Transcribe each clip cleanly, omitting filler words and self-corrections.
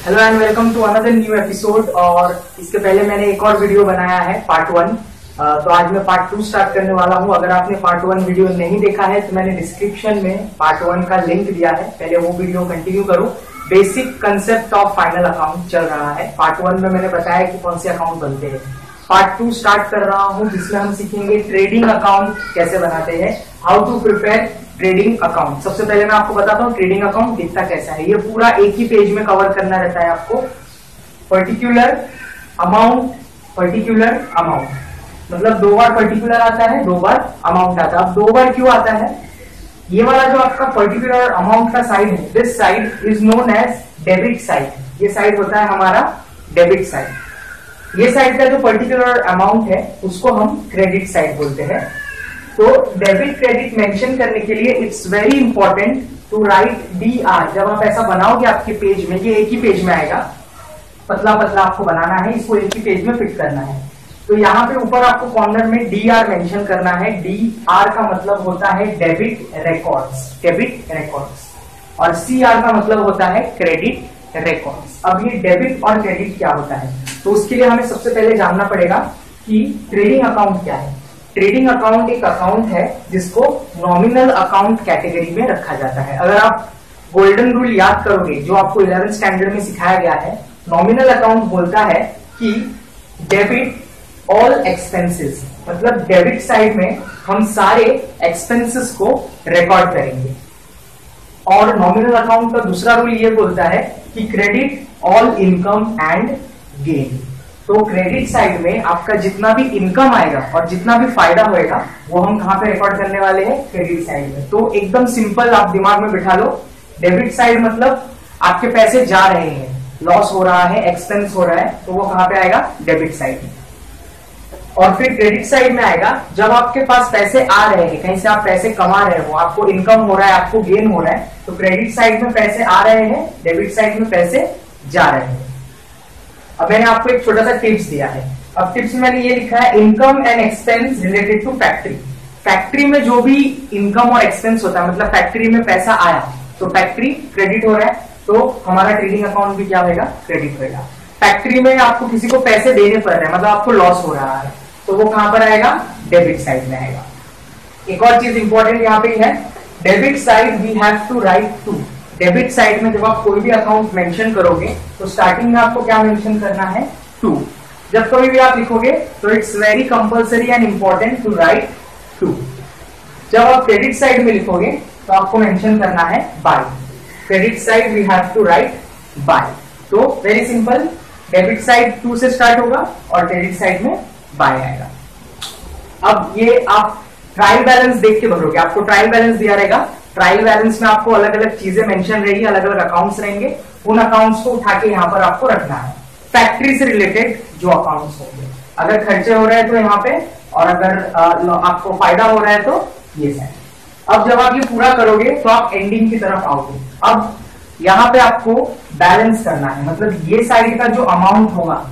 Hello and welcome to another new episode. और इसके पहले मैंने एक और वीडियो बनाया है पार्ट 1। तो आज मैं पार्ट 2 स्टार्ट करने वाला हूं। अगर आपने पार्ट 1 वीडियो नहीं देखा है तो मैंने डिस्क्रिप्शन में पार्ट 1 का लिंक दिया है, पहले वो वीडियो कंटिन्यू करो। Basic concept of final account चल रहा है। पार्ट 1 में मैंने बताया कि कौन से अकाउंट बनते हैं। पार्ट 2 स्टार्ट कर रहा हूं जिसमें हम सीखेंगे ट्रेडिंग अकाउंट कैसे बनाते हैं, how to prepare trading account. सबसे पहले मैं आपको बताता हूँ ट्रेडिंग अकाउंट दिखता कैसा है। ये पूरा एक ही पेज में कवर करना रहता है आपको। पर्टिकुलर अमाउंट मतलब 2 बार पर्टिकुलर आता है, 2 बार अमाउंट आता है। अब 2 बार क्यों आता है? ये वाला जो आपका पर्टिकुलर अमाउंट का साइड है, this side is known as debit side. ये साइड होता है हमारा डेबिट साइड। ये साइड का जो पर्टिकुलर अमाउंट है उसको हम क्रेडिट साइड बोलते हैं। तो डेबिट क्रेडिट मेंशन करने के लिए it's very important to write DR। जब आप ऐसा बनाओगे आपके पेज में, ये एक ही पेज में आएगा, पतला पतला आपको बनाना है, इसको एक ही पेज में फिट करना है। तो यहाँ पे ऊपर आपको कॉर्नर में DR मेंशन करना है। DR का मतलब होता है डेबिट रिकॉर्ड्स, और CR का मतलब होता है क्रेडिट रिकॉर्ड्स। अब ये डेबिट और क्रेडिट क्या होता है, तो उसके लिए हमें सबसे पहले जानना पड़ेगा कि ट्रेडिंग अकाउंट क्या है। ट्रेडिंग अकाउंट एक अकाउंट है जिसको नॉमिनल अकाउंट कैटेगरी में रखा जाता है। अगर आप गोल्डन रूल याद करोगे जो आपको 11th स्टैंडर्ड में सिखाया गया है, नॉमिनल अकाउंट बोलता है कि डेबिट ऑल एक्सपेंसेस, मतलब डेबिट साइड में हम सारे एक्सपेंसेस को रिकॉर्ड करेंगे। और नॉमिनल अकाउंट का दूसरा रूल ये बोलता है कि credit all income and gain. तो क्रेडिट साइड में आपका जितना भी इनकम आएगा और जितना भी फायदा होएगा वो हम कहां पे रिकॉर्ड करने वाले हैं? क्रेडिट साइड में। तो एकदम सिंपल आप दिमाग में बिठा लो, डेबिट साइड मतलब आपके पैसे जा रहे हैं, लॉस हो रहा है, एक्सपेंस हो रहा है, तो वो कहां पे आएगा? डेबिट साइड में। और फिर क्रेडिट साइड में आएगा जब आपके पास पैसे आ रहे हैं, कहीं से आप पैसे कमा रहे हो, आपको इनकम हो रहा है, आपको गेन हो रहा है, तो क्रेडिट साइड में पैसे आ रहे हैं, डेबिट साइड में पैसे जा रहे हैं। अब मैंने आपको एक छोटा सा टिप्स दिया है। अब टिप्स में मैंने ये लिखा है income and expense related to factory. Factory में जो भी इनकम और एक्सपेंस होता है, मतलब फैक्ट्री में पैसा आया तो फैक्ट्री क्रेडिट हो रहा है, तो हमारा ट्रेडिंग अकाउंट भी क्या होगा? क्रेडिट होगा। फैक्ट्री में आपको किसी को पैसे देने पड़ रहे हैं, मतलब आपको लॉस हो रहा है, तो वो कहां पर आएगा? डेबिट साइड में आएगा। एक और चीज इंपॉर्टेंट यहाँ पे है, debit side we have to write to. Debit side में जब आप कोई भी अकाउंट मेंशन करोगे तो स्टार्टिंग में आपको क्या मेंशन करना है? टू। जब कभी भी आप लिखोगे तो it's very compulsory and important to write to. जब आप क्रेडिट साइड में लिखोगे तो आपको मेंशन करना है by. Credit side we have to write by. तो वेरी सिंपल, डेबिट साइड 2 से स्टार्ट होगा और क्रेडिट साइड में बाय आएगा। अब ये आप ट्रायल बैलेंस देख के भरोगे, आपको ट्रायल बैलेंस दिया रहेगा। ट्रायल बैलेंस में आपको अलग अलग चीजें मेंशन रहेगी, अलग अलग अकाउंट्स रहेंगे, उन अकाउंट्स को उठा के यहाँ पर आपको रखना है। फैक्ट्री से रिलेटेड जो अकाउंट्स होंगे, अगर खर्चे हो रहे हैं तो यहाँ पे, और अगर आपको फायदा हो रहा है तो ये साइड। अब जब आप ये पूरा करोगे तो आप एंडिंग की तरफ आओगे। अब यहाँ पे आपको बैलेंस करना है, मतलब ये साइड का जो अमाउंट होगा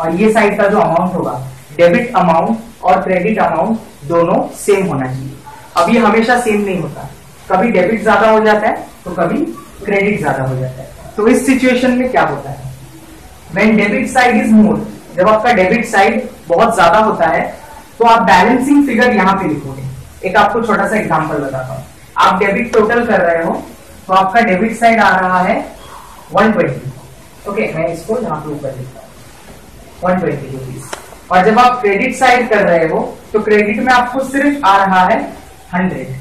और ये साइड का जो अमाउंट होगा, डेबिट अमाउंट और क्रेडिट अमाउंट दोनों सेम होना चाहिए। अब ये हमेशा सेम नहीं होता, कभी डेबिट ज्यादा हो जाता है तो कभी क्रेडिट ज्यादा हो जाता है। तो इस सिचुएशन में क्या होता है? व्हेन डेबिट साइड इज मोर, जब आपका डेबिट साइड बहुत ज्यादा होता है तो आप बैलेंसिंग फिगर यहाँ पे लिखोगे। एक आपको छोटा सा एग्जांपल बताता हूँ। आप डेबिट टोटल कर रहे हो तो आपका डेबिट साइड आ रहा है 120। ओके, मैं इसको यहाँ पे ऊपर लिखता हूँ 120 रुपीज। और जब आप क्रेडिट साइड कर रहे हो तो क्रेडिट में आपको सिर्फ आ रहा है 100।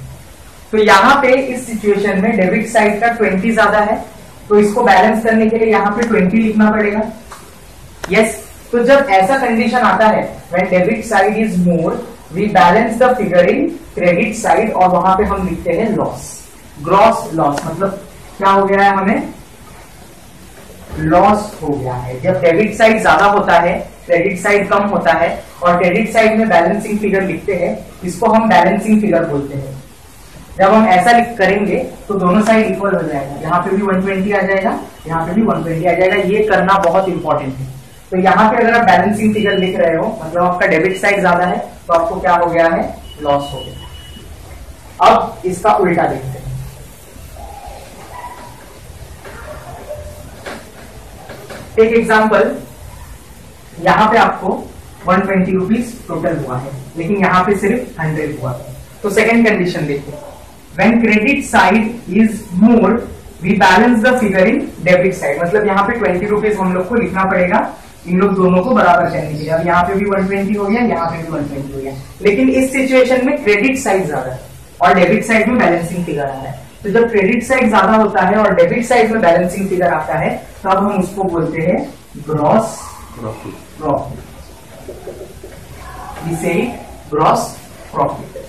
तो यहाँ पे इस सिचुएशन में डेबिट साइड का 20 ज्यादा है, तो इसको बैलेंस करने के लिए यहाँ पे 20 लिखना पड़ेगा। यस, तो जब ऐसा कंडीशन आता है when debit side is more we balance the figure in credit side, और वहां पे हम लिखते हैं लॉस, ग्रॉस लॉस। मतलब क्या हो गया है? हमें लॉस हो गया है। जब डेबिट साइड ज्यादा होता है, क्रेडिट साइड कम होता है, और क्रेडिट साइड में बैलेंसिंग फिगर लिखते हैं, इसको हम बैलेंसिंग फिगर बोलते हैं। जब हम ऐसा करेंगे तो दोनों साइड इक्वल हो जाएगा, यहाँ पे भी 120 आ जाएगा, यहाँ पे भी 120 आ जाएगा। ये करना बहुत इंपॉर्टेंट है। तो यहाँ पे अगर आप बैलेंसिंग फिगर लिख रहे हो, मतलब आपका डेबिट साइड ज्यादा है, तो आपको क्या हो गया है? लॉस हो गया। अब इसका उल्टा देखते हैं। टेक एग्जाम्पल, यहाँ पे आपको 120 रुपीज टोटल हुआ है, लेकिन यहाँ पे सिर्फ 100 हुआ है। तो सेकेंड कंडीशन देखिए, when credit side is more we balance the figure in debit side. मतलब यहाँ पे 20 रुपीज हम लोग को लिखना पड़ेगा इन लोग दोनों को बराबर करने के लिए। अब यहाँ पे भी 120 हो गया, यहाँ पे भी 120 हो गया, लेकिन इस सिचुएशन में क्रेडिट साइड ज्यादा है और डेबिट साइड में बैलेंसिंग फिगर आ रहा है। तो जब क्रेडिट साइड ज्यादा होता है और डेबिट साइड में बैलेंसिंग फिगर आता है, तब हम उसको बोलते हैं gross profit. We say gross profit.